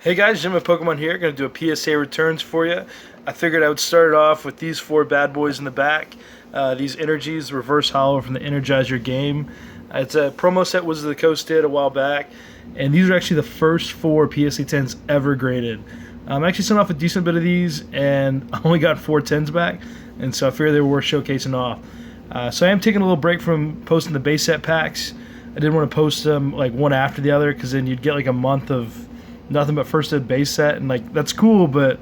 Hey guys, Jim of Pokemon here. Going to do a PSA returns for you. I figured I would start it off with these four bad boys in the back. These energies, reverse holo from the Energize Your Game. It's a promo set Wizards of the Coast did a while back, and these are actually the first four PSA 10s ever graded. I actually sent off a decent bit of these, and I only got 4 10s back, and so I figured they were worth showcasing off. So I am taking a little break from posting the base set packs. I didn't want to post them like one after the other, because then you'd get like a month of nothing but first ed base set, and like that's cool, but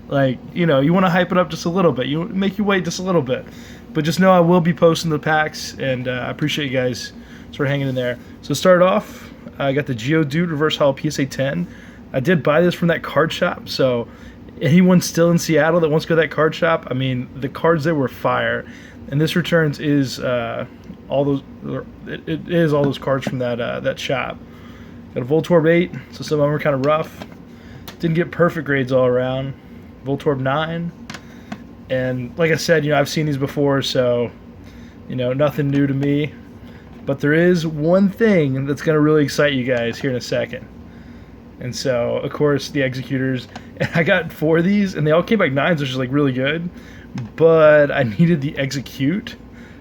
like, you know, you want to hype it up just a little bit. You make you wait just a little bit, but just know I will be posting the packs, and I appreciate you guys sort of hanging in there. So to start off, I got the Geodude Reverse Holo PSA 10. I did buy this from that card shop, so anyone still in Seattle that wants to go to that card shop, I mean, the cards there were fire, and this returns is all those. It is all those cards from that shop. Got a Voltorb 8, so some of them are kind of rough. Didn't get perfect grades all around. Voltorb 9. And like I said, you know, I've seen these before, so, you know, nothing new to me. But there is one thing that's going to really excite you guys here in a second. And so, of course, the Executors. And I got 4 of these, and they all came back 9s, which is like really good. But I needed the Execute,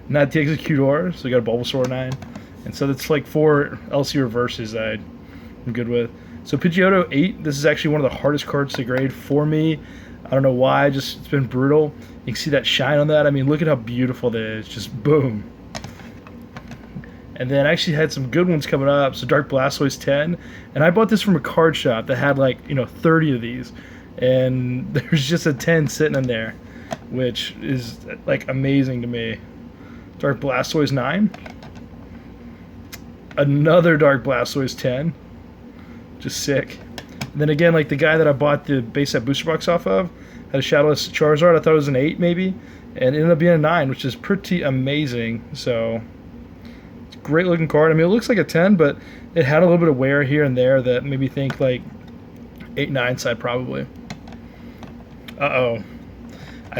not the Executor, so I got a Bulbasaur 9. And so that's like 4 LC reverses I'm good with. So Pidgeotto 8, this is actually one of the hardest cards to grade for me. I don't know why, just it's been brutal. You can see that shine on that. I mean, look at how beautiful that is. Just boom. And then I actually had some good ones coming up. So Dark Blastoise 10. And I bought this from a card shop that had like, you know, 30 of these. And there's just a 10 sitting in there, which is like amazing to me. Dark Blastoise 9. Another Dark Blastoise 10. Just sick. And then again, like the guy that I bought the base set booster box off of had a Shadowless Charizard. I thought it was an 8 maybe, and it ended up being a 9, which is pretty amazing. So it's a great looking card. I mean, it looks like a 10, but it had a little bit of wear here and there that made me think like 8, 9 side probably. I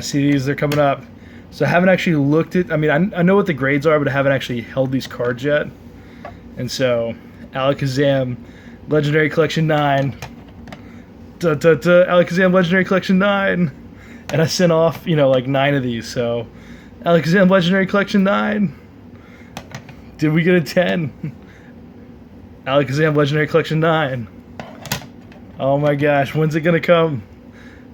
see these, they're coming up. So I haven't actually looked at, I mean, I know what the grades are, but I haven't actually held these cards yet. And so Alakazam Legendary Collection 9. Alakazam Legendary Collection 9. And I sent off, you know, like 9 of these. So, Alakazam Legendary Collection 9. Did we get a 10? Alakazam Legendary Collection 9. Oh my gosh, when's it gonna come?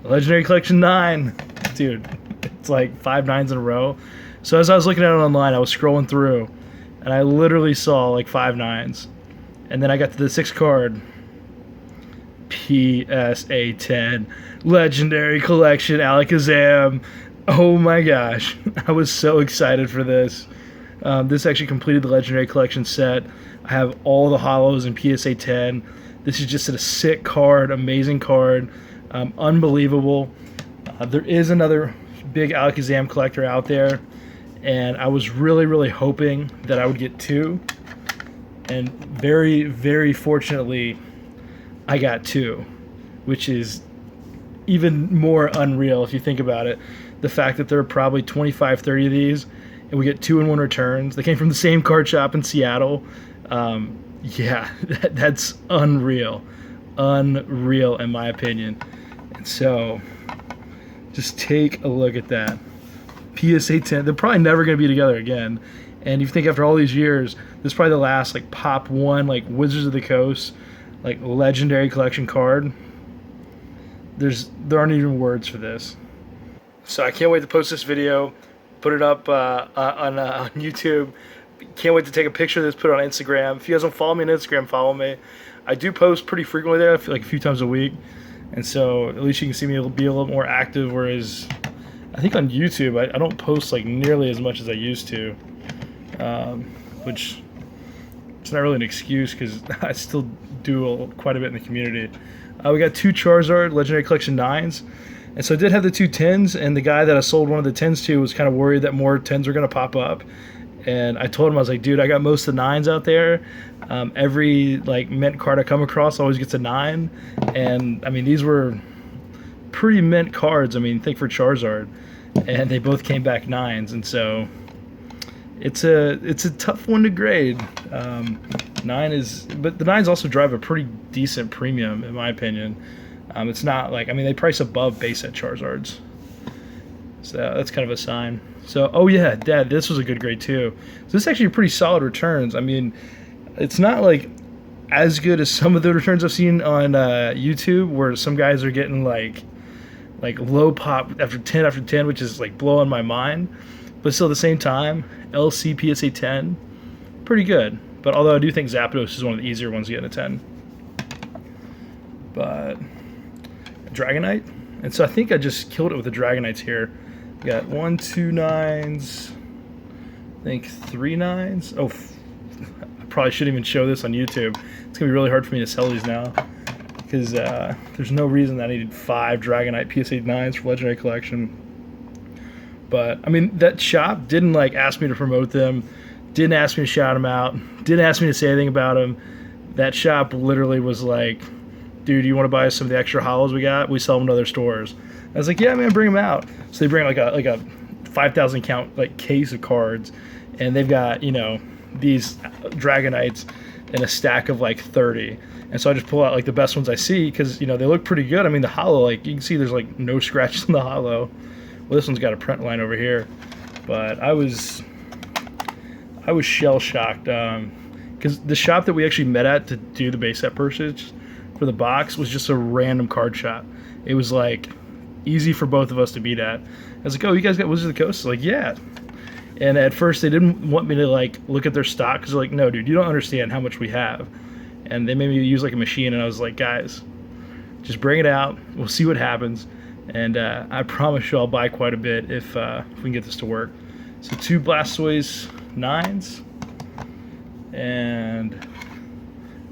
Legendary Collection 9. Dude, it's like 5 9s in a row. So as I was looking at it online, I was scrolling through, and I literally saw like 5 9s. And then I got to the 6th card. PSA 10. Legendary Collection Alakazam. Oh my gosh. I was so excited for this. This actually completed the Legendary Collection set. I have all the holos in PSA 10. This is just a sick card. Amazing card. Unbelievable. There is another big Alakazam collector out there, and I was really, really hoping that I would get 2. And very, very fortunately, I got 2, which is even more unreal if you think about it. The fact that there are probably 25, 30 of these, and we get 2 in 1 returns. They came from the same card shop in Seattle. Yeah, that's unreal. Unreal, in my opinion. And so, just take a look at that. PSA 10, they're probably never going to be together again. And you think after all these years, this is probably the last like pop 1 like Wizards of the Coast like Legendary Collection card. There aren't even words for this. So I can't wait to post this video, put it up on YouTube. Can't wait to take a picture of this, put it on Instagram. If you guys don't follow me on Instagram, follow me. I do post pretty frequently there. I feel like a few times a week, and so at least you can see me be a little more active. Whereas I think on YouTube I don't post like nearly as much as I used to. Which it's not really an excuse because I still do quite a bit in the community. We got 2 Charizard Legendary Collection 9s, and so I did have the 2 10s, and the guy that I sold one of the 10s to was kind of worried that more 10s were going to pop up, and I told him, I was like, dude, I got most of the 9s out there. Every like mint card I come across always gets a 9, and I mean, these were pretty mint cards. I mean, think for Charizard, and they both came back 9s, and so it's a tough one to grade. 9 is, but the 9s also drive a pretty decent premium in my opinion. It's not like, I mean, they price above base set Charizards, so that's kind of a sign. So, oh yeah, Dad, this was a good grade too. So this is actually pretty solid returns. I mean, it's not like as good as some of the returns I've seen on YouTube, where some guys are getting like low pop after 10, which is like blowing my mind. But still, at the same time, LC PSA 10, pretty good. But although I do think Zapdos is one of the easier ones to get in a 10. But Dragonite, and so I think I just killed it with the Dragonites here. Got 1, 2 9s, I think 3 9s. Oh, I probably shouldn't even show this on YouTube. It's gonna be really hard for me to sell these now, because there's no reason that I needed 5 Dragonite PSA 9s for Legendary Collection. But I mean, that shop didn't like ask me to promote them, didn't ask me to shout them out, didn't ask me to say anything about them. That shop literally was like, dude, you want to buy some of the extra holos we got? We sell them to other stores. I was like, yeah, man, bring them out. So they bring like a 5,000 count like case of cards, and they've got, you know, these Dragonites in a stack of like 30. And so I just pull out like the best ones I see, because, you know, they look pretty good. I mean, the holo, like you can see there's like no scratches on the holo. Well, this one's got a print line over here, but I was shell shocked, because the shop that we actually met at to do the base set purchase for the box was just a random card shop. It was like easy for both of us to beat at. I was like, oh, you guys got Wizards of the Coast? Like, yeah. And at first they didn't want me to like look at their stock, because they're like, no, dude, you don't understand how much we have. And they made me use like a machine, and I was like, guys, just bring it out. We'll see what happens. And I promise you I'll buy quite a bit if we can get this to work. So 2 Blastoise 9s, and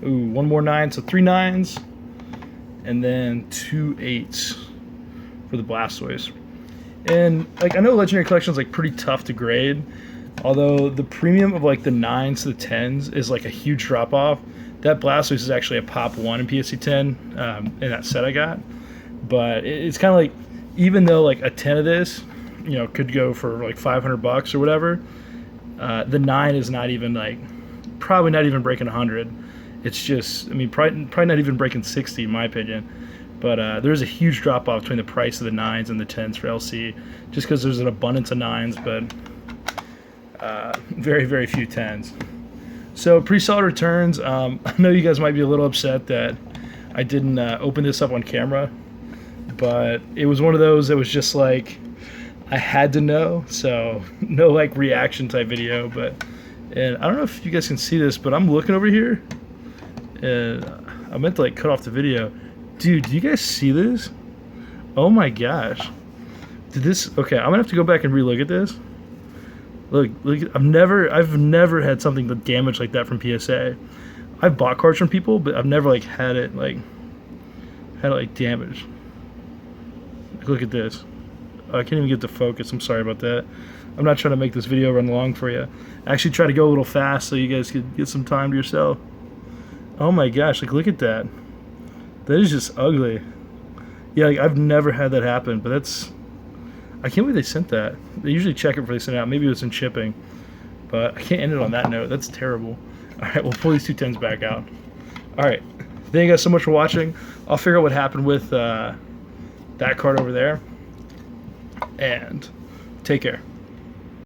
ooh, 1 more 9, so 3 9s, and then 2 8s for the Blastoise. And like, I know Legendary Collection is like pretty tough to grade, although the premium of like the 9s to the 10s is like a huge drop off. That Blastoise is actually a pop 1 in PSA 10 in that set I got. But it's kind of like, even though like a 10 of this, you know, could go for like $500 or whatever, the 9 is not even like, probably not even breaking 100. It's just, I mean, probably not even breaking 60 in my opinion. But there's a huge drop off between the price of the 9s and the 10s for LC, just because there's an abundance of 9s, but very, very few 10s. So pretty solid returns. I know you guys might be a little upset that I didn't open this up on camera, but it was one of those that was just like, I had to know, so no like reaction type video. But, and I don't know if you guys can see this, but I'm looking over here, and I meant to like cut off the video. Dude, do you guys see this? Oh my gosh. Did this, okay, I'm gonna have to go back and relook at this. Look, I've never had something damaged like that from PSA. I've bought cards from people, but I've never like had it damaged. Look at this. I can't even get the focus. I'm sorry about that. I'm not trying to make this video run long for you. I actually try to go a little fast so you guys could get some time to yourself. Oh my gosh, like look at that. That is just ugly. Yeah, like, I've never had that happen, but that's, I can't believe they sent that. They usually check it before they send it out. Maybe it was in shipping, but I can't end it on that note. That's terrible. All right, we'll pull these 2 10s back out. All right, thank you guys so much for watching. I'll figure out what happened with that card over there, and take care.